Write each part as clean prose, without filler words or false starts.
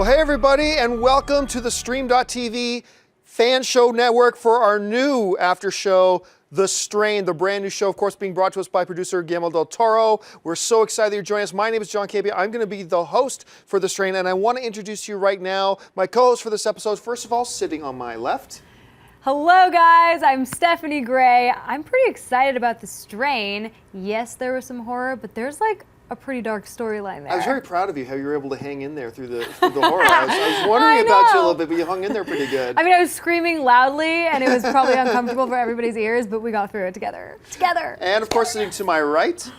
Well, hey everybody, and welcome to the THESTREAM.tv fan show network for our new after show, The Strain, the brand new show, of course, being brought to us by producer Guillermo del Toro. We're so excited you're joining us. My name is John Cabia. I'm going to be the host for The Strain, and I want to introduce to you right now my co-host for this episode. First of all, sitting on my left. Hello guys, I'm Stephanie Gray. I'm pretty excited about The Strain. Yes, there was some horror, but there's like a pretty dark storyline there. I was very proud of you how you were able to hang in there through the horror. I was wondering about you a little bit, but you hung in there pretty good. I mean, I was screaming loudly, and it was probably uncomfortable for everybody's ears, but we got through it together. And of course, sitting to my right.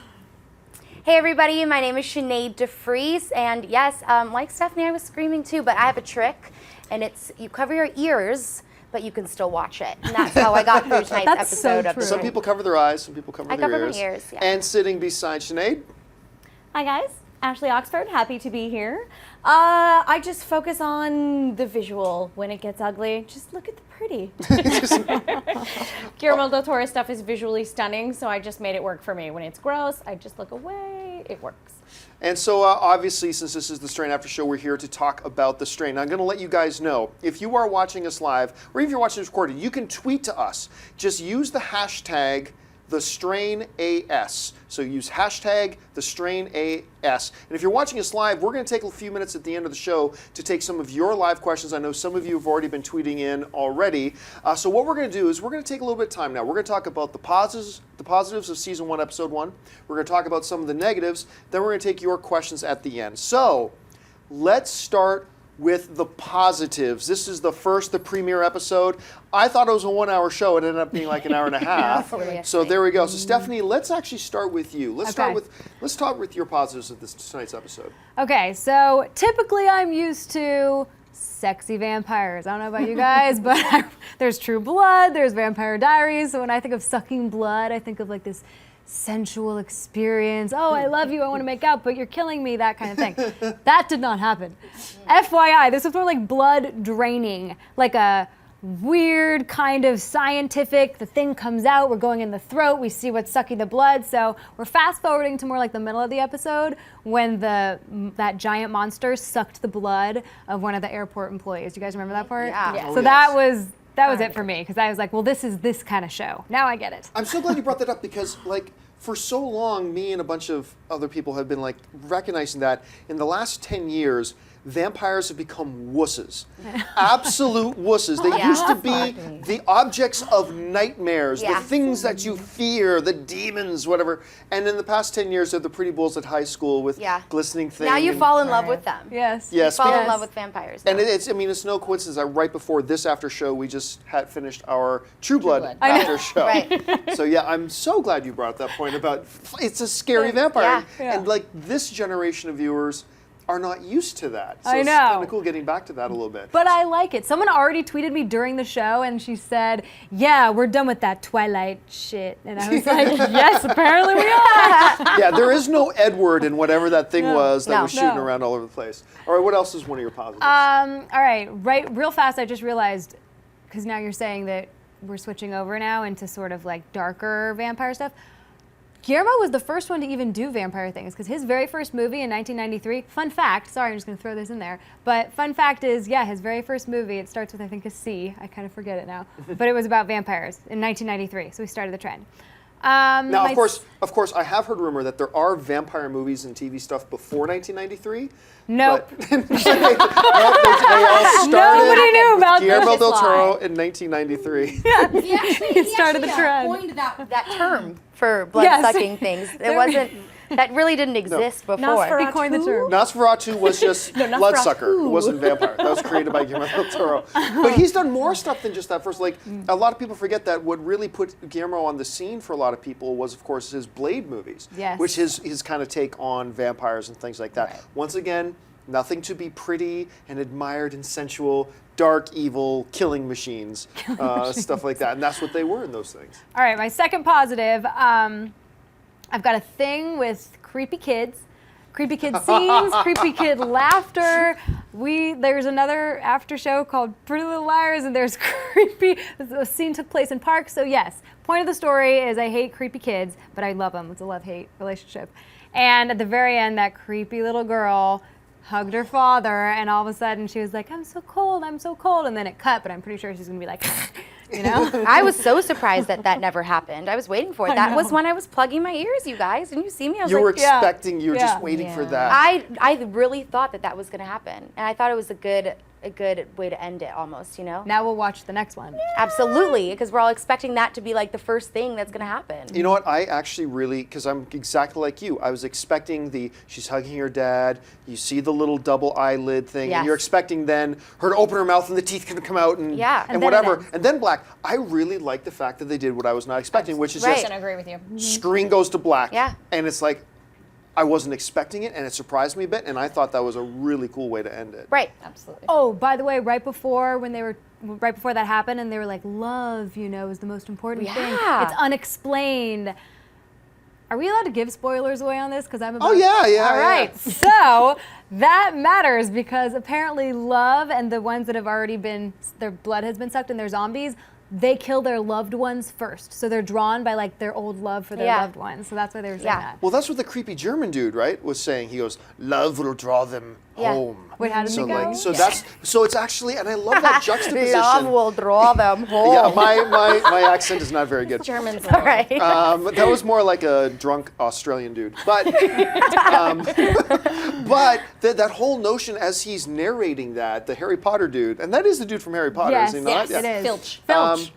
Hey everybody, my name is Sinead DeFries, and yes, like Stephanie, I was screaming too, but I have a trick, and it's you cover your ears, but you can still watch it. And that's how I got through tonight's episode of The Strain. Some people cover their eyes, some people cover their ears. I cover my ears, yeah. And sitting beside Sinead. Hi guys, Ashley Oxford, happy to be here. I just focus on the visual. When it gets ugly, just look at the pretty. Guillermo del Toro stuff is visually stunning, so I just made it work for me. When it's gross, I just look away, it works. And so obviously, since this is the Strain After Show, we're here to talk about The Strain. I'm going to let you guys know, if you are watching us live, or even if you're watching this recorded, you can tweet to us. Just use the hashtag TheStrainAS. So use hashtag TheStrainAS. And if you're watching us live, we're going to take a few minutes at the end of the show to take some of your live questions. I know some of you have already been tweeting in already. So what we're going to do is we're going to take a little bit of time now. We're going to talk about the positives of Season 1, Episode 1. We're going to talk about some of the negatives. Then we're going to take your questions at the end. So let's start with the positives. This is the premiere episode. I thought it was a 1 hour show. It ended up being like an hour and a half. So there we go. So Stephanie, let's actually start with you. Let's start with your positives of tonight's episode. Okay, so typically I'm used to sexy vampires. I don't know about you guys, but there's True Blood, there's Vampire Diaries. So when I think of sucking blood, I think of like this sensual experience. Oh, I love you, I want to make out, but you're killing me, that kind of thing. That did not happen. FYI, this was more like blood draining, like a weird kind of scientific, the thing comes out, we're going in the throat, we see what's sucking the blood, so we're fast forwarding to more like the middle of the episode when that giant monster sucked the blood of one of the airport employees. Do you guys remember that part? Yeah. So that was it for me, because I was like, well, this is this kind of show. Now I get it. I'm so glad you brought that up because, like, for so long, me and a bunch of other people have been, like, recognizing that in the last 10 years, vampires have become wusses. Absolute wusses. They used to be the objects of nightmares, the things that you fear, the demons, whatever. And in the past 10 years, they're the pretty bulls at high school with glistening things. Now you fall in love with them. Yes. You fall in love with vampires. And it's no coincidence that right before this after show, we just had finished our True Blood after show. Right. So yeah, I'm so glad you brought up that point about it's a scary vampire. Yeah. And like this generation of viewers are not used to that. So I know. It's kind of cool getting back to that a little bit. But I like it. Someone already tweeted me during the show and she said, yeah, we're done with that Twilight shit. And I was like, yes, apparently we are. Yeah, there is no Edward in whatever that thing was that was shooting around all over the place. All right, what else is one of your positives? All right, real fast, I just realized, because now you're saying that we're switching over now into sort of like darker vampire stuff. Guillermo was the first one to even do vampire things, because his very first movie in 1993, fun fact, sorry, I'm just going to throw this in there, but fun fact is, yeah, his very first movie, it starts with, I think, a C, I kind of forget it now, but it was about vampires in 1993, so he started the trend. Now, of course, I have heard rumor that there are vampire movies and TV stuff before 1993. Nope. They all started. Nobody knew about Guillermo del Toro in 1993. He started the trend. Coined that term for blood-sucking things. It wasn't. That really didn't exist before. He coined the term. Nosferatu was just bloodsucker. It wasn't vampire. That was created by Guillermo del Toro. But he's done more stuff than just that first. Like, a lot of people forget that what really put Guillermo on the scene for a lot of people was, of course, his Blade movies. Yes. Which is his kind of take on vampires and things like that. Right. Once again, nothing to be pretty and admired and sensual, dark, evil, killing machines, stuff like that. And that's what they were in those things. All right, my second positive, I've got a thing with creepy kids. Creepy kid scenes, creepy kid laughter. There's another after show called Pretty Little Liars, and there's the scene took place in parks, so yes. Point of the story is I hate creepy kids, but I love them. It's a love-hate relationship. And at the very end, that creepy little girl hugged her father, and all of a sudden she was like, I'm so cold, and then it cut, but I'm pretty sure she's gonna be like, you know? I was so surprised that never happened. I was waiting for it. That was when I was plugging my ears, you guys. Didn't you see me? I was You like, were expecting, you were just waiting Yeah. for that. I really thought that was going to happen. And I thought it was a good way to end it almost, you know? Now we'll watch the next one. Absolutely, because we're all expecting that to be like the first thing that's going to happen. You know what? I actually really, because I'm exactly like you. I was expecting she's hugging her dad. You see the little double eyelid thing, and you're Yes. expecting then her to open her mouth and the teeth can come out and Yeah. and And then it whatever. ends. And then black. I really like the fact that they did what I was not expecting, which is Right. I'm just gonna agree with you. screen goes to black. Yeah. And it's like, I wasn't expecting it, and it surprised me a bit, and I thought that was a really cool way to end it. Right. Absolutely. Oh, by the way, right before that happened, and they were like, love, is the most important thing. Yeah. It's unexplained. Are we allowed to give spoilers away on this? Because I'm about. Oh, yeah. All yeah. right. So that matters because apparently love and the ones that have already their blood has been sucked and they're zombies, they kill their loved ones first. So they're drawn by like their old love for their Yeah. loved ones. So that's why they were saying Yeah. that. Well, that's what the creepy German dude, right, was saying. He goes, "Love will draw them Yeah. home." Wait, how did so it go? so it's actually, and I love that juxtaposition. Love will draw them home. Yeah, my accent is not very good. Germans. All right. That was more like a drunk Australian dude. But but that whole notion as he's narrating that, the Harry Potter dude, and that is the dude from Harry Potter, Yes, is he not? yes, it is. Filch. Filch.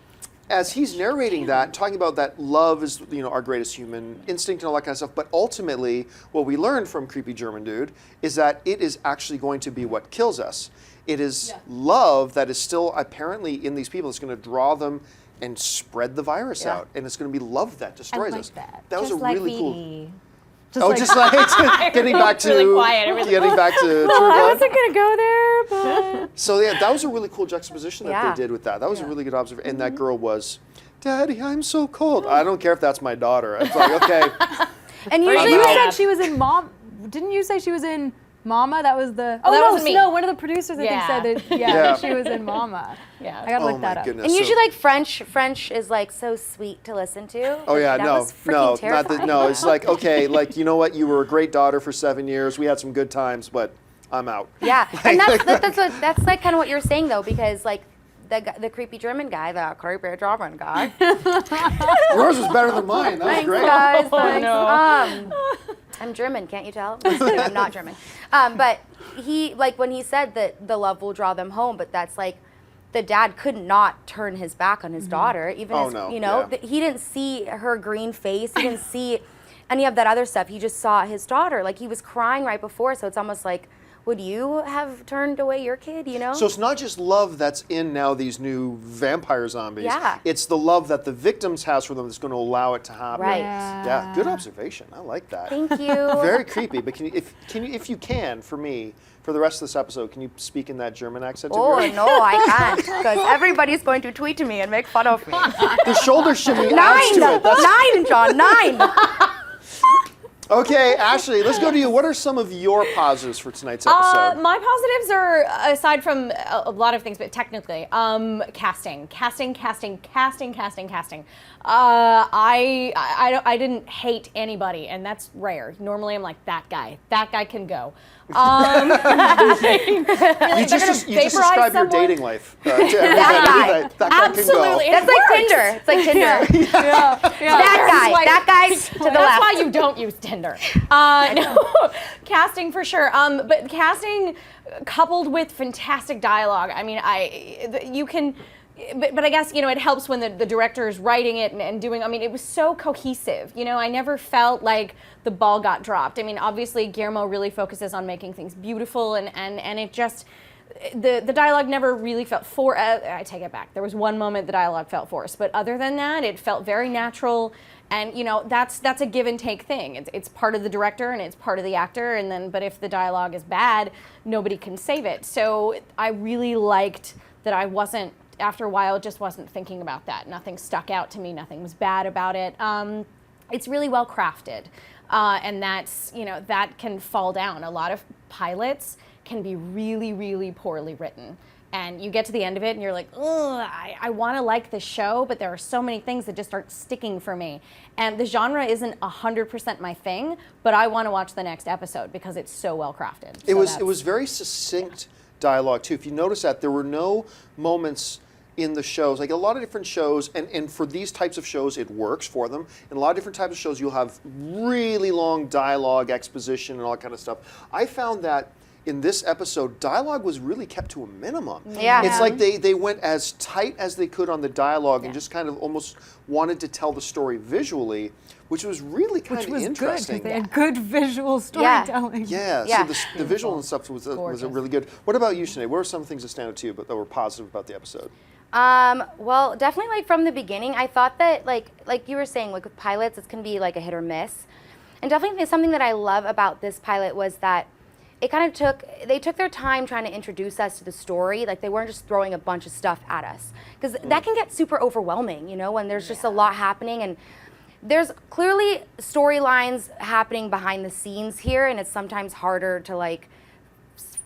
As he's narrating that, talking about that love is, our greatest human instinct and all that kind of stuff, but ultimately, what we learned from Creepy German Dude is that it is actually going to be what kills us. It is love that is still apparently in these people. It's going to draw them and spread the virus Yeah. out, and it's going to be love that destroys like us. that. That was Just a like really cool. Edie. Just like getting back to Really quiet, really getting back to True I Blood. wasn't gonna go there, but So yeah, that was a really cool juxtaposition that Yeah. they did with that. That was a really good observation. And that girl was, Daddy, I'm so cold. I don't care if that's my daughter. It's like, okay. And You usually, I'm out. said she was in Mom. Didn't you say she was in Mama? That was the. Oh, that no, wasn't me. no. One of the producers I Yeah. think said that. Yeah, Yeah. she was in Mama. Yeah. I gotta Oh look that my up. goodness. and So- usually like French is like so sweet to listen to. Oh yeah, that no, was freaking no, not terrifying. that. No, it's like, okay, like, you know what? You were a great daughter for 7 years. We had some good times, but I'm out. Yeah, and that's like kind of what you're saying though, because like the creepy German guy, the creepy German guy. Yours was better than mine. That was Thanks, great. guys. Thanks. no. I'm German, can't you tell? Just kidding, I'm not German. But he, like, when he said that the love will draw them home, but that's like, the dad could not turn his back on his daughter, even Oh, as, no, you know, yeah. he didn't see her green face, he didn't see any of that other stuff. He just saw his daughter. Like, he was crying right before, so it's almost like, would you have turned away your kid, you know? So it's not just love that's in now these new vampire zombies. Yeah. It's the love that the victims has for them that's going to allow it to happen. Right. Yeah. Good observation. I like that. Thank you. Very creepy. But if you can, for me, for the rest of this episode, can you speak in that German accent? of Oh, yours? no, I can't, because everybody's going to tweet to me and make fun of me. The shoulder shimmy adds to it. That's 9, John, 9. Okay, Ashley, let's go to you. What are some of your positives for tonight's episode? My positives are, aside from a lot of things, but technically, casting. I didn't hate anybody, and that's rare. Normally, I'm like, that guy can go. You just describe your dating life to everybody. guy. That guy Absolutely. can go. That's like Tinder. It's like Tinder. That guy to the That's left. why you don't use Tinder. No, casting for sure. But casting coupled with fantastic dialogue. I mean, you can. But I guess, it helps when the director is writing it and doing, it was so cohesive. I never felt like the ball got dropped. Obviously, Guillermo really focuses on making things beautiful, and it just, the dialogue never really felt I take it back. There was one moment the dialogue felt forced, but other than that, it felt very natural. And, that's a give and take thing. It's part of the director and it's part of the actor, but if the dialogue is bad, nobody can save it. So I really liked that I wasn't, after a while, just wasn't thinking about that. Nothing stuck out to me. Nothing was bad about it. It's really well crafted, and that's that can fall down. A lot of pilots can be really, really poorly written. and you get to the end of it and you're like, ugh, I want to like the show, but there are so many things that just aren't sticking for me. And the genre isn't 100% my thing, but I want to watch the next episode because it's so well crafted. It was very succinct dialogue too. If you notice that, there were no moments in the shows, like a lot of different shows, and for these types of shows it works for them. In a lot of different types of shows you'll have really long dialogue, exposition, and all that kind of stuff. I found that in this episode, dialogue was really kept to a minimum. Yeah. It's like they went as tight as they could on the dialogue and just kind of almost wanted to tell the story visually, which was really kind of interesting. Good, 'cause they had good visual storytelling. So the visual and stuff was really good. What about you, Sinead? What were some things that stand out to you but that were positive about the episode? Well, definitely like from the beginning, I thought that like you were saying, like with pilots, it's can be like a hit or miss. And definitely something that I love about this pilot was that it kind of they took their time trying to introduce us to the story. Like they weren't just throwing a bunch of stuff at us. Because that can get super overwhelming, you know, when there's just a lot happening. And there's clearly storylines happening behind the scenes here, and it's sometimes harder to like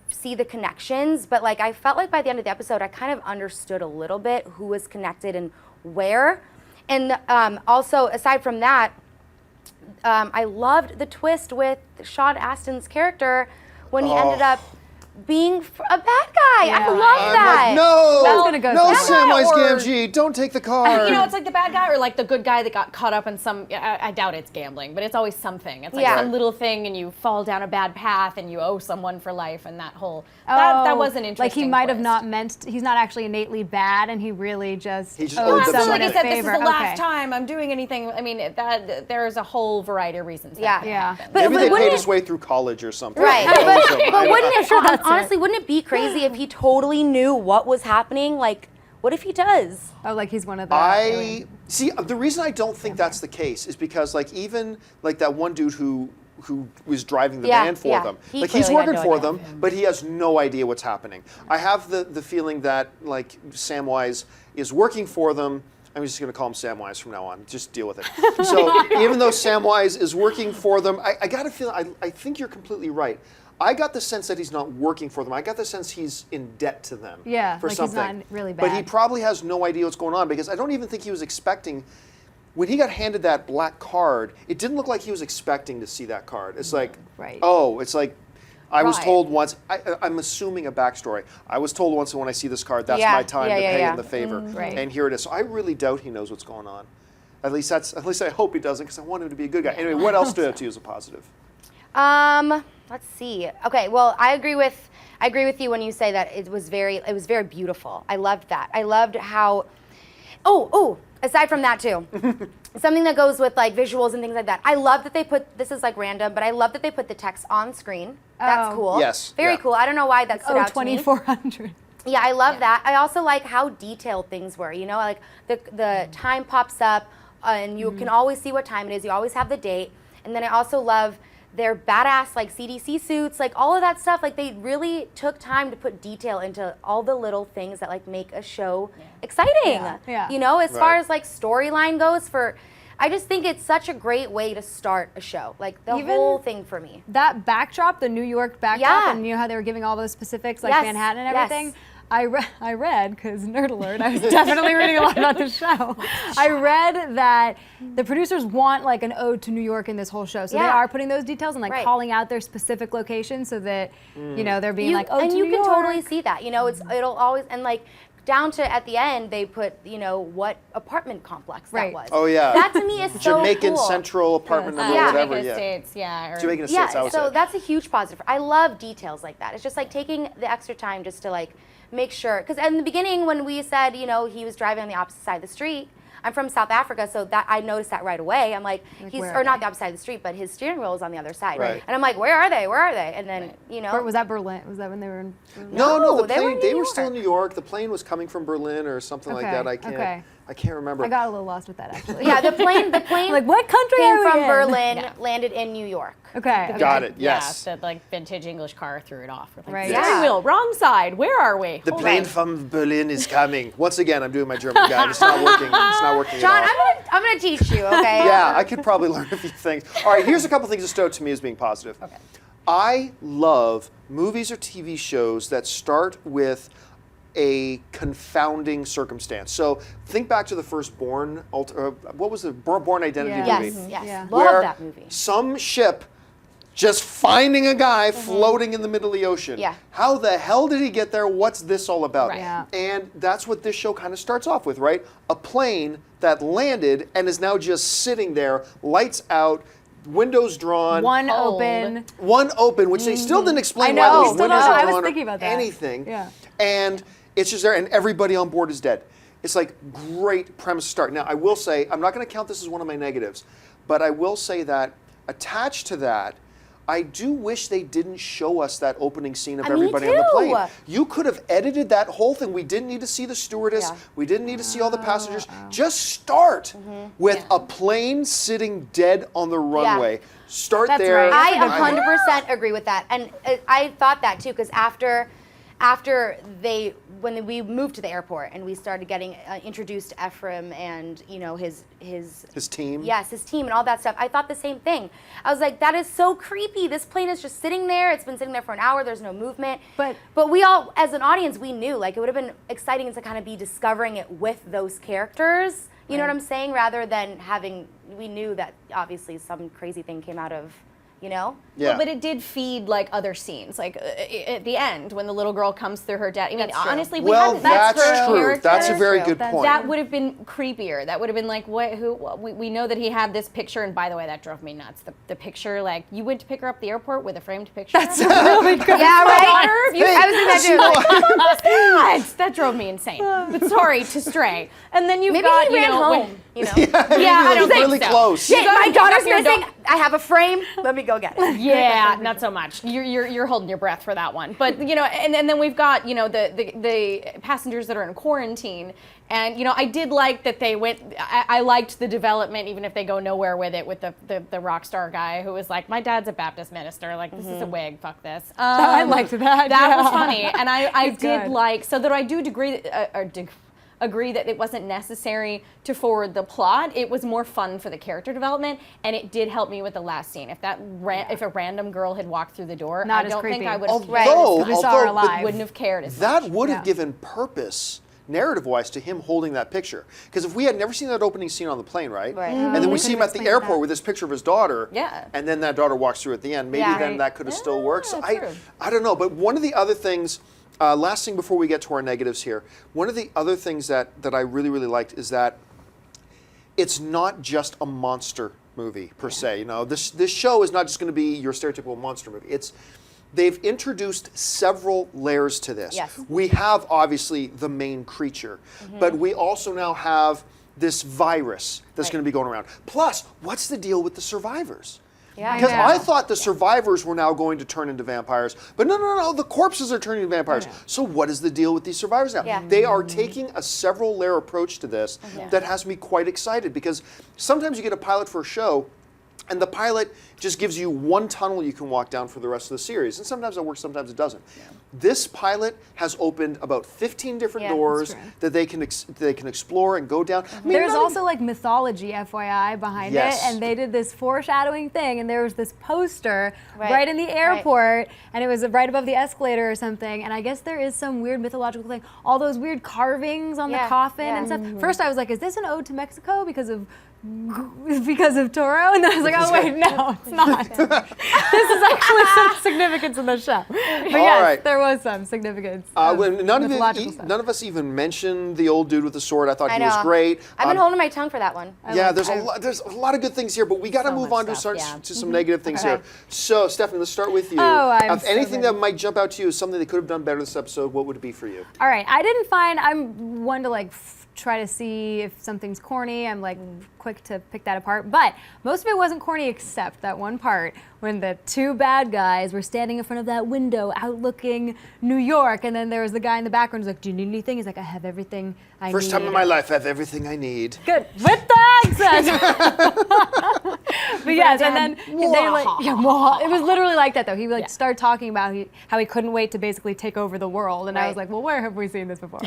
see the connections. But like I felt like by the end of the episode, I kind of understood a little bit who was connected and where. And also, aside from that, I loved the twist with Sean Astin's character when he ended up being a bad guy. Yeah. I love that. Like, no, That's gonna go no, through. Samwise Or- Gamgee, don't take the car. You know, it's like the bad guy or like the good guy that got caught up in some, I doubt it's gambling, but it's always something. It's like some little thing and you fall down a bad path and you owe someone for life, and that whole, that was an interesting Like he might have twist. not meant, he's not actually innately bad, and he really just owed owed them someone something. Like I a said, this is favor. the last time I'm doing anything. I mean, that there's a whole variety of reasons. That Yeah. happen. But Maybe they wouldn't paid his it- way through college or something. Right. But wouldn't it, that's honestly, wouldn't it be crazy if he totally knew what was happening? Like, what if he does? Oh, like he's one of the. I see. The reason I don't think that's the case is because, like, even like that one dude who was driving the van for them, He like he's clearly had working no for idea. them, but he has no idea what's happening. I have the feeling that like Samwise is working for them. I'm just going to call him Samwise from now on. Just deal with it. So even though Samwise is working for them, I got to feel. I think you're completely right. I got the sense that he's not working for them. I got the sense he's in debt to them. Yeah, for like he's something. not really But he bad. probably has no idea what's going on, because I don't even think he was expecting. When he got handed that black card, it didn't look like he was expecting to see that card. It's like, Right. oh, it's like, I was Right. told once. I'm assuming a backstory. I was told once that when I see this card, that's Yeah, my time to pay him the favor. Right. And here it is. So I really doubt he knows what's going on. At least I hope he doesn't, because I want him to be a good guy. Anyway, what else stood out to you as a positive? Let's see. Okay, well, I agree with you when you say that it was very beautiful. I loved that. I loved how. Oh, aside from that too, something that goes with like visuals and things like that. I love that they put, this is like random, but I love that they put the text on screen. That's Oh. cool. Yes, Very yeah. cool. I don't know why that stood Oh, out to me. 2400. Yeah, I love that. I also like how detailed things were. You know, like the time pops up, and you can always see what time it is. You always have the date. And then I also love their badass like CDC suits, like all of that stuff. Like they really took time to put detail into all the little things that like make a show exciting. Yeah. You know, as far Right. as like storyline goes, I just think it's such a great way to start a show. Like the Even- whole thing for me. That backdrop, the New York backdrop, Yeah. and you know how they were giving all those specifics, like Yes, Manhattan and yes. everything? I read, because nerd alert, I was definitely reading a lot about the show. I read that the producers want like an ode to New York in this whole show. So they Yeah. are putting those details and like Right. calling out their specific locations so that, you know, they're being like, oh, and to you New can York. totally see that. You know, it'll always, and like down to at the end they put, you know, what apartment complex Right. that was. Oh, yeah. That to me is so Jamaican cool. Central apartment number, Yeah. whatever. Jamaica Yeah. Estates, yeah. Or Jamaican Yeah, Estates, I would so say. that's a huge positive. I love details like that. It's just like taking the extra time just to like make sure, because in the beginning when we said, you know, he was driving on the opposite side of the street, I'm from South Africa, so that I noticed that right away. I'm like, where or are not they? the opposite side of the street, but his steering wheel is on the other side. Right. And I'm like, where are they? Where are they? And then, you know. Or was that Berlin? Was that when they were in Berlin? No, No, the they were plane. in They New were still in York. New York. The plane was coming from Berlin or something like Okay, that. okay. I can't remember. I got a little lost with that actually. Yeah, the plane Like, what country came are we from in? Berlin, landed in New York. Okay. Got it. Yes. Yeah, the like vintage English car threw it off. With, like, Right. steering Yeah. wheel, wrong side. Where are we? The Hold plane on. from Berlin is coming. Once again, I'm doing my German guy. It's not working. It's not working John, at all. I'm gonna teach you, okay? Yeah, I could probably learn a few things. All right, here's a couple things that stood out to me as being positive. Okay. I love movies or TV shows that start with a confounding circumstance. So think back to the first Bourne, what was the Bourne Identity Yeah. movie? Yes, yes. Yeah. Love Where that movie. some ship just finding a guy floating in the middle of the ocean. Yeah. How the hell did he get there? What's this all about? Right. Yeah. And that's what this show kind of starts off with, right? A plane that landed and is now just sitting there, lights out, windows drawn. One Cold. One open, which they still didn't explain I why know. those We still windows don't know. are I was drawn or thinking about that. anything. Yeah. And it's just there, and everybody on board is dead. It's like great premise to start. Now, I will say, I'm not going to count this as one of my negatives, but I will say that attached to that, I do wish they didn't show us that opening scene of Me everybody on the too. plane. You could have edited that whole thing. We didn't need to see the stewardess. Yeah. We didn't need to see all the passengers. Just start with a plane sitting dead on the runway. Start That's there. right. I That's a good point. 100% agree with that, and I thought that too because after when we moved to the airport and we started getting introduced to Ephraim and his team. Yes, his team and all that stuff. I thought the same thing. I was like, that is so creepy. This plane is just sitting there. It's been sitting there for an hour. There's no movement. But we all, as an audience, we knew like it would have been exciting to kind of be discovering it with those characters. You know what I'm saying? Rather than we knew that obviously some crazy thing came out of, Yeah. Well, but it did feed like other scenes, like at the end when the little girl comes through her dad. I mean, That's true. honestly, we Well, hadn't. that's her true. character. That's a very True. good That's- point. That would have been creepier. That would have been like, what? Who? We know that he had this picture, and by the way, that drove me nuts. The picture, like, you went to pick her up at the airport with a framed picture. That's really good. yeah, right. Daughter, you- I was in that too. Like, that drove me insane. But sorry to stray. And then you've maybe got he ran when- home. You know. Yeah, I don't think really so. close. Shit, gotta my pick daughter's up your missing. I have a frame. Let me go get it. Yeah, not so much. You're holding your breath for that one. But and then we've got the passengers that are in quarantine, and I did like that they went. I liked the development, even if they go nowhere with it, with the rock star guy who was like, my dad's a Baptist minister. Like, this is a wig. Fuck this. I liked that. That was yeah. funny, and I He's did good. like so that I do agree that it wasn't necessary to forward the plot. It was more fun for the character development, and it did help me with the last scene. If if a random girl had walked through the door, Not I as don't think creepy. I would have Although, We saw her although, but alive. wouldn't have cared as much. that would have Yeah. given purpose, narrative-wise, to him holding that picture. Because if we had never seen that opening scene on the plane, right? Right. And then we see him at the explain airport that. with this picture of his daughter. Yeah. And then that daughter walks through at the end. Maybe Yeah. then Right. that could have still worked. So true. I don't know. But one of the other things, last thing before we get to our negatives here, one of the other things that I really, really liked is that it's not just a monster movie per se. This show is not just going to be your stereotypical monster movie. They've introduced several layers to this. Yes. We have obviously the main creature, but we also now have this virus that's Right. going to be going around. Plus, what's the deal with the survivors? Yeah. Because know. I thought the survivors were now going to turn into vampires, but no, the corpses are turning into vampires. So what is the deal with these survivors now? Yeah. They are taking a several layer approach to this that has me quite excited, because sometimes you get a pilot for a show and the pilot just gives you one tunnel you can walk down for the rest of the series. And sometimes it works, sometimes it doesn't. This pilot has opened about 15 different Yeah, doors that's true. that they can explore and go down. I mean, There's not also like mythology, FYI, behind Yes. it, and they did this foreshadowing thing, and there was this poster Right. right in the airport, and it was right above the escalator or something, and I guess there is some weird mythological thing. All those weird carvings on the Yeah, coffin yeah. and stuff. First I was like, is this an ode to Mexico because of Toro? And then I was like, oh wait, no, it's not. This is actually some significance in the show. But yes, right. there was some significance. When none mythological stuff. of us even mentioned the old dude with the sword. I thought I he was know. great. I've been holding my tongue for that one. Yeah, there's a lot of good things here, but we got to So move much on to stuff, some negative things Okay. here. So, Stephanie, let's start with you. Oh, I'm if so anything ready. that might jump out to you is something they could have done better this episode, what would it be for you? All right, I'm one to like try to see if something's corny. I'm like quick to pick that apart. But most of it wasn't corny except that one part when the two bad guys were standing in front of that window outlooking New York, and then there was the guy in the background who's like, do you need anything? He's like, I have everything I need. First time in my life, I have everything I need. Good. With the accent. But yes, and then they like, it was literally like that though. He like started talking about how he couldn't wait to basically take over the world, and I was Right. like, well, where have we seen this before?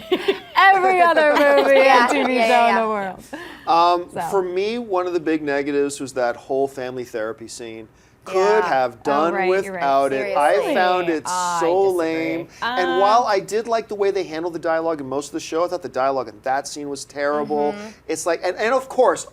Every other movie Yeah, and TV yeah, show in yeah. the world. For me, one of the big negatives was that whole family therapy scene. could have done right, you're right. without it. I Seriously. found it I so disagree. lame. And while I did like the way they handled the dialogue in most of the show, I thought the dialogue in that scene was terrible. It's like, and of course,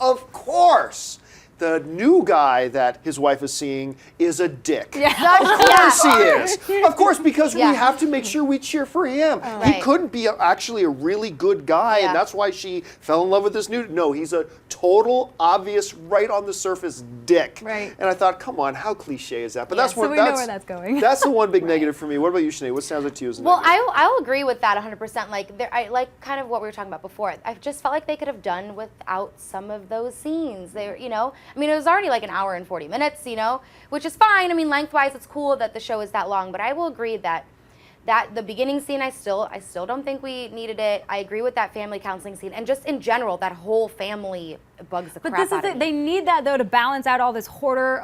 the new guy that his wife is seeing is a dick. Yeah. Of course he is. Of course, because we Yeah. have to make sure we cheer for him. He Right. couldn't be actually a really good guy, Yeah. and that's why she fell in love with this new. No, he's a total, obvious, right on the surface dick. Right. And I thought, come on, how cliche is that? But Yeah, that's so what we know where that's going. That's the one big negative for me. What about you, Sinead? What sounds like to you as a Well, negative? I'll agree with that 100%. Like, I like kind of what we were talking about before. I just felt like they could have done without some of those scenes. They were, I mean, it was already like an hour and 40 minutes, which is fine. I mean, lengthwise, it's cool that the show is that long. But I will agree that the beginning scene, I still don't think we needed it. I agree with that family counseling scene, and just in general, that whole family bugs the But crap this is out of it. me. They need that though to balance out all this horror,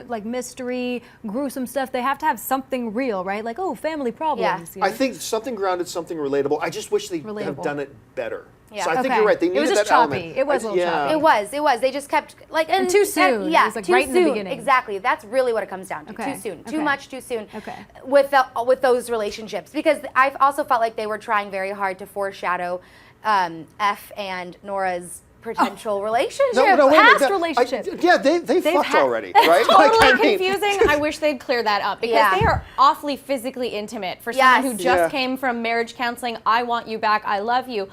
like mystery, gruesome stuff. They have to have something real, right? Like, oh, family problems. Yeah. I think something grounded, something relatable. I just wish they have Relatable. done it better. Yeah. So I think Okay. you're right. They It needed was just that element. choppy. It was a little choppy. It was. They just kept like and too soon. yeah, It was, like, too right in the soon. beginning. Exactly. That's really what it comes down to. Okay. Too soon. Okay. Too much. Too soon. Okay. With those relationships, because I've also felt like they were trying very hard to foreshadow F and Nora's potential relationship. No, wait a minute. Past relationship. Yeah, they fucked had- already, right? Totally Like, I mean- confusing. I wish they'd clear that up because Yeah. they are awfully physically intimate for Yes. someone who just Yeah. came from marriage counseling. I want you back. I love you.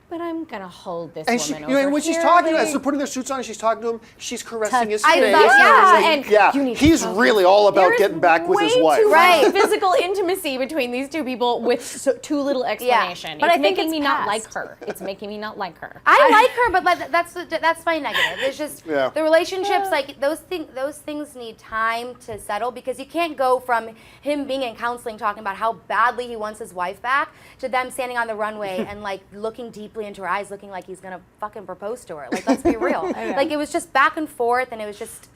But I'm gonna hold this And she, woman over and when she's here, talking to him, like- as they're putting their suits on and she's talking to him, she's caressing his I face. thought- yeah, It's and yeah, you need to he's focus. really all about There is getting back with his way wife. too much Right. physical intimacy between these two people with too little explanation. But it's I think making it's me not past. like her. It's making me not like her. I like her, but like, that's my negative. It's just Yeah. the relationships, like those things need time to settle, because you can't go from him being in counseling talking about how badly he wants his wife back to them standing on the runway and like looking deeply into her eyes, looking like he's gonna fucking propose to her. Like, let's be real. Like, it was just back and forth, and it was just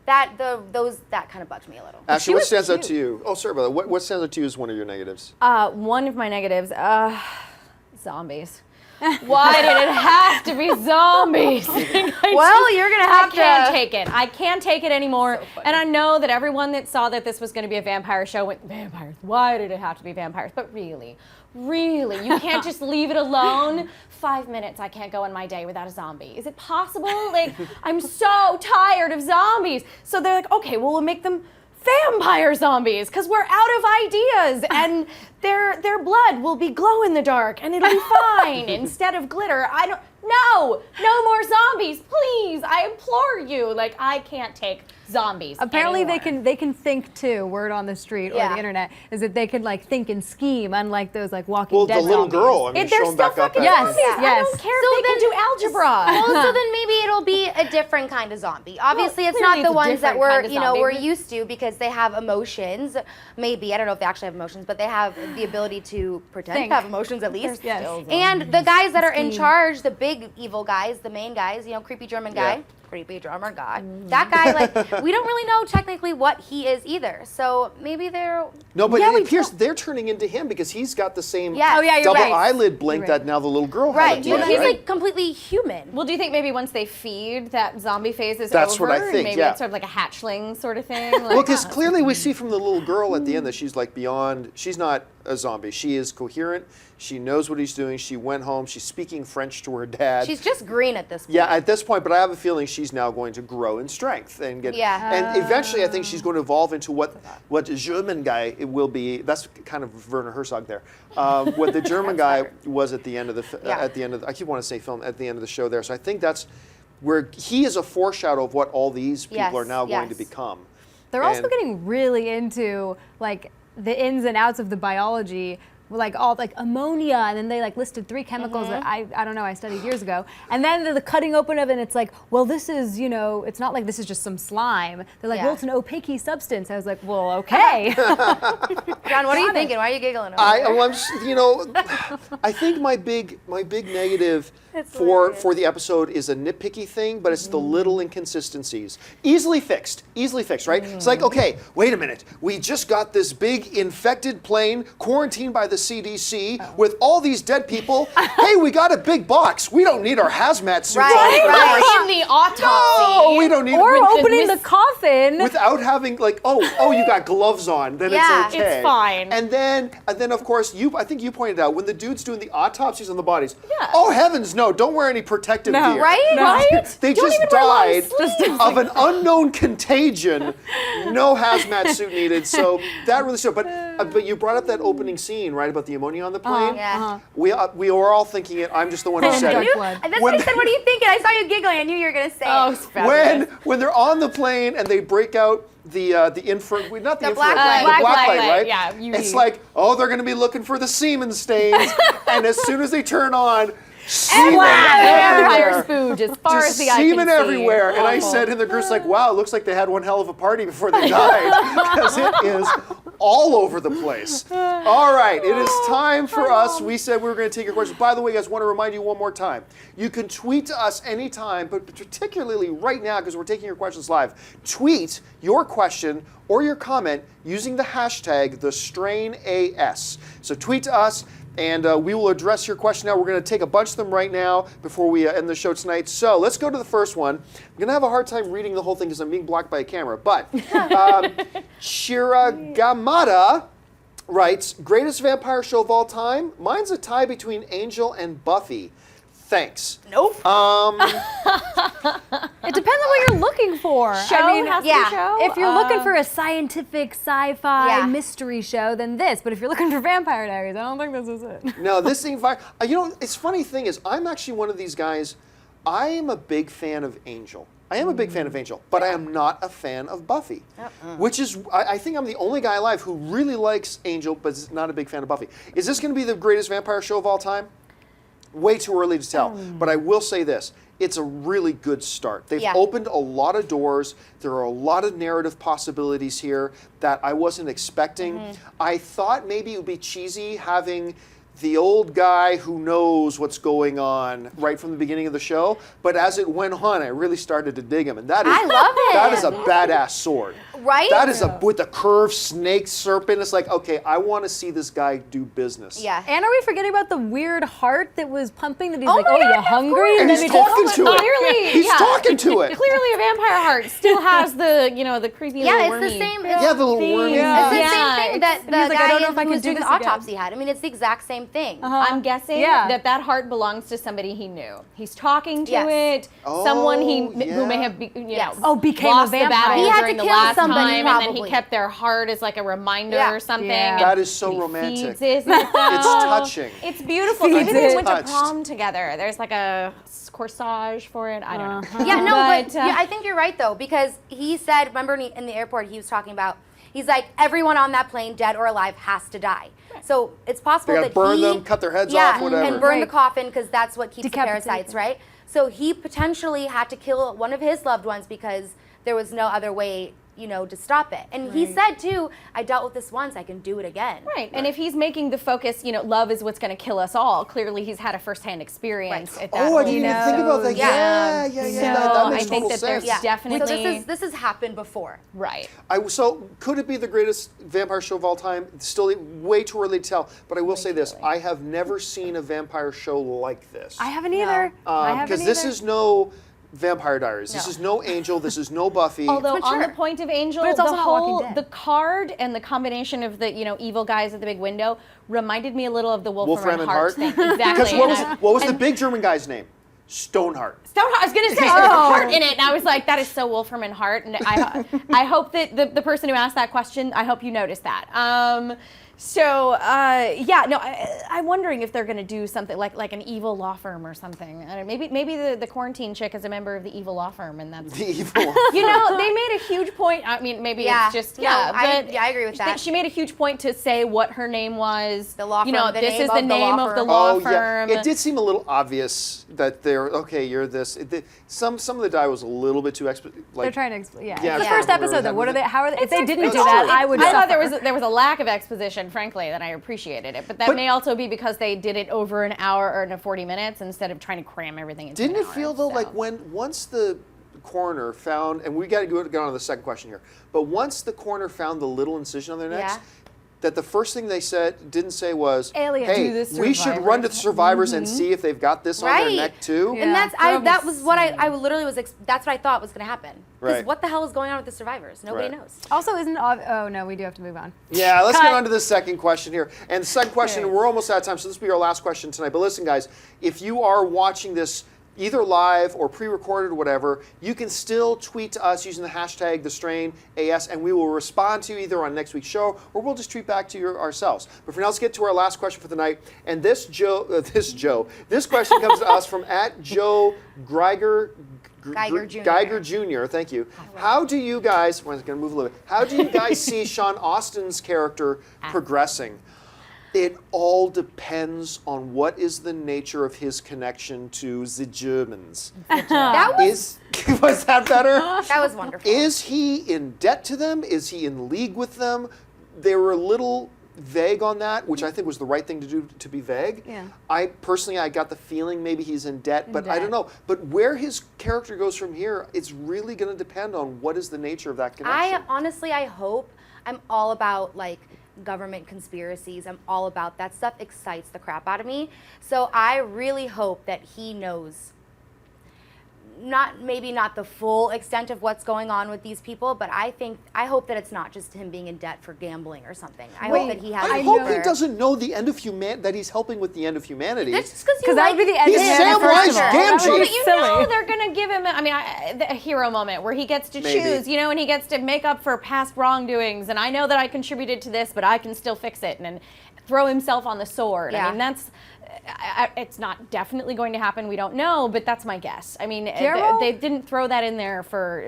that kind of bugged me a little. Ashley, what was stands out cute. to you? Oh, sorry about that. What stands out to you as one of your negatives? One of my negatives, zombies. Why did it have to be zombies? Well, you're gonna have I can't to. take it. I can't take it anymore. And I know that everyone that saw that this was going to be a vampire show went, vampires, why did it have to be vampires? But really, you can't just leave it alone. 5 minutes, I can't go in my day without a zombie. Is it possible? Like, I'm so tired of zombies. So they're like, okay, well, we'll make them vampire zombies because we're out of ideas, and their blood will be glow in the dark and it'll be fine instead of glitter. No more zombies, please. I implore you. Like, I can't take zombies Apparently anymore. they can think too. Word on the street or Yeah. the internet is that they can like think and scheme, unlike those like Walking Well, Dead the little zombies. girl, I mean, They're showing still back up. fucking Yes, zombies. I yes. don't care So if they can do algebra. Well, so then maybe it'll be a different kind of zombie. Obviously, it's clearly not the it's a ones that different we're, kind of zombie. we're used to, because they have emotions. Maybe, I don't know if they actually have emotions, but they have the ability to pretend Think. to have emotions at least. Yes. And the guys that are in Scheme. charge, the big evil guys, the main guys, creepy German guy. Yeah. Creepy drummer guy. That guy, like, we don't really know technically what he is either. So maybe they're. No, but Yeah, we it appears don't. they're turning into him because he's got the same Yes. Oh, yeah, you're double right. eyelid blink You're right. that now the little girl Right. had at the But end, he's right? like completely human. Well, do you think maybe once they feed, that zombie phase is That's over? what I and think, maybe yeah. it's sort of like a hatchling sort of thing? Like, Well, because clearly we see from the little girl at the end that she's like beyond, she's not a zombie. She is coherent. She knows what he's doing. She went home. She's speaking French to her dad. She's just green at this point. Yeah, at this point, but I have a feeling she's now going to grow in strength and get. Yeah. And eventually, I think she's going to evolve into what a German guy it will be. That's kind of Werner Herzog there. What the German guy was at the end of the at the end of I keep wanting to say film at the end of the show there. So I think that's where he is a foreshadow of what all these people Yes, are now going to yes. become. They're also And- getting really into like the ins and outs of the biology, like all like ammonia, and then they like listed 3 chemicals that I don't know, I studied years ago. And then the cutting open of it, and it's like, well, this is, it's not like this is just some slime. They're like, Yeah. well, it's an opaque substance. I was like, well, okay. John, what are you thinking? Why are you giggling? over there? I'm just, I think my big negative for the episode is a nitpicky thing, but it's the little inconsistencies. Easily fixed, right? It's like, okay, wait a minute. We just got this big infected plane quarantined by the CDC with all these dead people. Hey, we got a big box. We don't need our hazmat suits on Right. In the autopsy. No, we don't need Or it. opening the coffin. Without having like, oh, you got gloves on, then Yeah. it's okay. It's fine. And then of course, I think you pointed out when the dude's doing the autopsies on the bodies. Yeah. Oh heavens, no! Don't wear any protective No. gear. Right? No. Right? They Don't just even wear long died sleeves. of an unknown contagion. No hazmat suit needed. So that really showed. But you brought up that opening scene, right, about the ammonia on the plane. Yeah. We were all thinking it. I'm just the one who said Dark it. blood. And that's When- what I said. What are you thinking? I saw you giggling. I knew you were gonna say Oh, it. it's fabulous. When they're on the plane and they break out the infrared, not the The infrared, black light, light. the black light, right? Yeah, UV. It's like, oh, they're going to be looking for the semen stains, and as soon as they turn on, semen Vampire everywhere. spooge as far Just as the eye can semen see. everywhere. And I Awful. said in the group, like, wow, it looks like they had one hell of a party before they died, because it is all over the place. All right, it is time for us. We said we were going to take your questions. By the way, guys, want to remind you one more time. You can tweet to us anytime, but particularly right now, because we're taking your questions live. Tweet your question or your comment using the hashtag #TheStrainAS. So tweet to us, and we will address your question now. We're going to take a bunch of them right now before we end the show tonight. So let's go to the first one. I'm going to have a hard time reading the whole thing because I'm being blocked by a camera. But Shiragamada writes, greatest vampire show of all time? Mine's a tie between Angel and Buffy. Thanks. Nope. It depends on what you're looking for. Show I mean, has to yeah. be show. if you're looking for a scientific sci-fi Yeah. mystery show, then this. But if you're looking for Vampire Diaries, I don't think this is it. No, this thing, it's funny thing is, I'm actually one of these guys, I am a big fan of Angel. I am a big fan of Angel, but I am not a fan of Buffy. Which is, I think I'm the only guy alive who really likes Angel, but is not a big fan of Buffy. Is this going to be the greatest vampire show of all time? Way too early to tell. But I will say this. It's a really good start. They've opened a lot of doors. There are a lot of narrative possibilities here that I wasn't expecting. I thought maybe it would be cheesy having the old guy who knows what's going on right from the beginning of the show. But as it went on, I really started to dig him. And that is, I love it. that is a badass sword. Right? That is with a curved snake serpent. It's like, okay, I want to see this guy do business. Yeah. And are we forgetting about the weird heart that was pumping that he's Oh like, my oh, God, you of hungry? And then he's he just- talking to it. Clearly, He's yeah. talking to it. Clearly, a vampire heart still has the, the creepy Yeah, little it's wormy the same. Yeah, the little wormy. Yeah. It's the Yeah, same thing that and the he's like, I guy don't know if I who can was do doing the this again. autopsy had. I mean, it's the exact same thing. I'm guessing Yeah. that heart belongs to somebody he knew. He's talking to Yes. it. Oh, someone who yeah. may have, Yes. became lost a vampire. the battle He had during to the kill last somebody, time, and then he probably. kept their heart as like a reminder Yeah. or something. Yeah. and That is so he romantic. feeds it, isn't it, though? It's touching. It's beautiful. Feeds Maybe they it. went to Touched. prom together. There's like a corsage for it. I don't know. Yeah, no, but But, yeah, I think you're right though, because he said, remember in the airport, he was talking about, he's like, everyone on that plane, dead or alive, has to die. So it's possible They gotta that burn he, them, cut their heads yeah, off, whatever. and burn the Right. coffin because that's what keeps the Decapitate parasites, them. right? So he potentially had to kill one of his loved ones because there was no other way, to stop it. And he said too, I dealt with this once, I can do it again. Right, and if he's making the focus, love is what's going to kill us all. Clearly, he's had a firsthand experience Right. at that Oh, I point. didn't even think about that. Yeah. Yeah. So That makes I think total that sense. there's definitely So this has happened before. right. So could it be the greatest vampire show of all time? Still way too early to tell. But I will say this: I have never seen a vampire show like this. I haven't either. I haven't Because this either. is no Vampire Diaries. This No. is no Angel. This is no Buffy. Although But on the sure. point of Angel, But it's also the not Walking whole Dead. the card and the combination of the evil guys at the big window reminded me a little of the Wolfram and Hart thing. Exactly. Because And what was the and big German guy's name? Stoneheart. Stoneheart. I was gonna say there's a heart in it, and I was like, that is so Wolfram and Hart. And I hope that the person who asked that question, I hope you noticed that. I'm wondering if they're going to do something like an evil law firm or something. I don't know, maybe the quarantine chick is a member of the evil law firm, and that's The evil one. they made a huge point. I mean, maybe Yeah. it's just No, I agree with she- that. She made a huge point to say what her name was. The law firm, the this name is of the the name law of the firm. law Oh firm. yeah, it did seem a little obvious that you're this. Some of the die was a little bit too They're trying to explain. Yeah. Yeah, It's the yeah. first episode, though. What are they? How are they? If they didn't do That's that, true. I would. I thought suffer. there was a lack of exposition, frankly, that I appreciated it. But that But- may also be because they did it over an hour or 40 minutes instead of trying to cram everything into Didn't an it hour, feel though so. like once the coroner found, and we got to go on to the second question here, but once the coroner found the little incision on their necks, Yeah. that the first thing they didn't say was, Aliens. hey, Do the we should run to the survivors and Mm-hmm. see if they've got this on their Right. neck too. Yeah. And that That was was what I literally was. That's what I thought was going to happen. Because Right. what the hell is going on with the survivors? Nobody Right. knows. Also, oh no, we do have to move on. Yeah, let's Cut. get on to the second question here. And the second question, Okay. we're almost out of time, so this will be our last question tonight. But listen, guys, if you are watching this either live or pre-recorded or whatever, you can still tweet to us using the hashtag TheStrainAS, and we will respond to you either on next week's show or we'll just tweet back to you ourselves. But for now, let's get to our last question for the night. And this question comes to us from @Joe Geiger Jr. Geiger Jr. Thank you. How do you guys? I'm going to move a little bit. How do you guys see Sean Astin's character progressing? It all depends on what is the nature of his connection to the Germans. That was Was that better? that was wonderful. Is he in debt to them? Is he in league with them? They were a little vague on that, which I think was the right thing to do, to be vague. Yeah. I got the feeling maybe he's in debt, but I debt. don't know. But where his character goes from here, it's really going to depend on what is the nature of that connection. I hope. I'm all about like government conspiracies. I'm all about that stuff. Excites the crap out of me. So I really hope that he knows. Maybe not the full extent of what's going on with these people, but I hope that it's not just him being in debt for gambling or something. I hope that he has. I a hope deeper- he doesn't know the end of humanity, that he's helping with the end of humanity. That's just because Because that would be the end He's of the Samwise Gamgee. Well, But but you know they're gonna give him, a hero moment where he gets to Maybe. choose, and he gets to make up for past wrongdoings. And I know that I contributed to this, but I can still fix it, and throw himself on the sword. Yeah. I mean, it's not definitely going to happen. We don't know, but that's my guess. I mean, Guillermo? they didn't throw that in there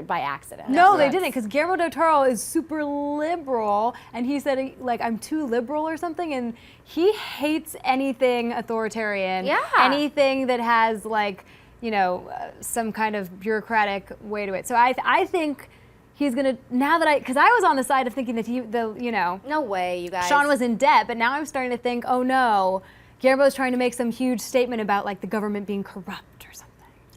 by accident. No, they That's- didn't, because Guillermo del Toro is super liberal, and he said, like, I'm too liberal or something, and he hates anything authoritarian, Yeah. anything that has, like, some kind of bureaucratic way to it. So I think he's gonna, because I was on the side of thinking that No way, you guys. Sean was in debt, but now I'm starting to think, oh no, Guillermo's trying to make some huge statement about, like, the government being corrupt or something.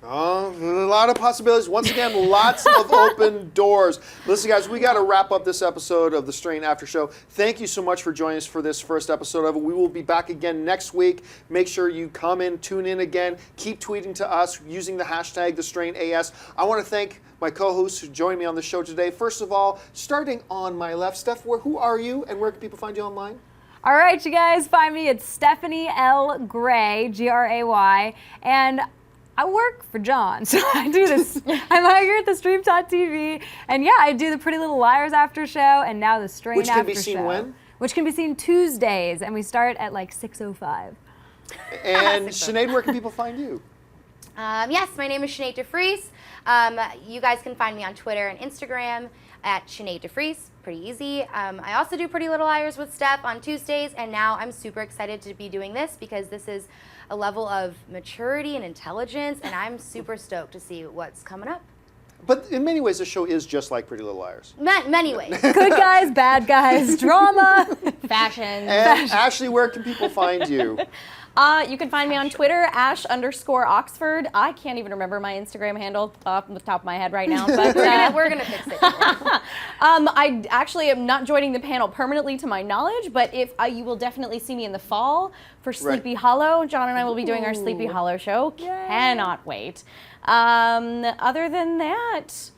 Oh, a lot of possibilities. Once again, lots of open doors. Listen, guys, we got to wrap up this episode of the Strain After Show. Thank you so much for joining us for this first episode of it. We will be back again next week. Make sure you come in, tune in again. Keep tweeting to us using the hashtag TheStrainAS. I want to thank my co-hosts who joined me on the show today. First of all, starting on my left, Steph, who are you and where can people find you online? All right, you guys, find me at Stephanie L. Gray, Gray, and I work for John, so I do this. I'm out here at theStreamtv, and yeah, I do the Pretty Little Liars after show, and now the Strain Which after can be seen show. when? Which can be seen Tuesdays, and we start at like 6:05. And Sinead, where can people find you? Yes, my name is Sinead DeFries. You guys can find me on Twitter and Instagram at Sinead DeFries. Pretty easy. I also do Pretty Little Liars with Steph on Tuesdays, and now I'm super excited to be doing this because this is a level of maturity and intelligence, and I'm super stoked to see what's coming up. But in many ways, the show is just like Pretty Little Liars. Many ways. Good guys, bad guys, drama. Fashion. And Ashley, where can people find you? You can find me on Twitter, Ash_Oxford. I can't even remember my Instagram handle off the top of my head right now. But We're gonna fix it. I actually am not joining the panel permanently to my knowledge, but if you will definitely see me in the fall for Sleepy Hollow. John and I will be doing our Sleepy Hollow show. Cannot wait. Other than that,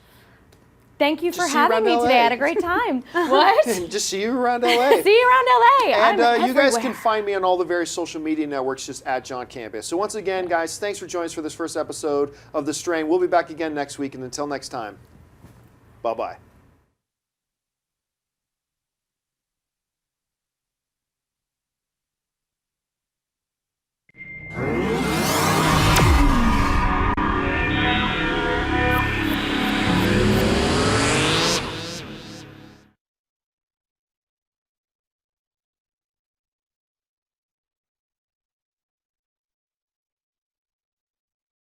thank you for Just see you having me around today. I LA. had a great time. What? Just see you around LA. See you around LA. And I'm you guys everywhere. can find me on all the various social media networks just at John Campus. So once again, guys, thanks for joining us for this first episode of The Strain. We'll be back again next week, and until next time, bye-bye.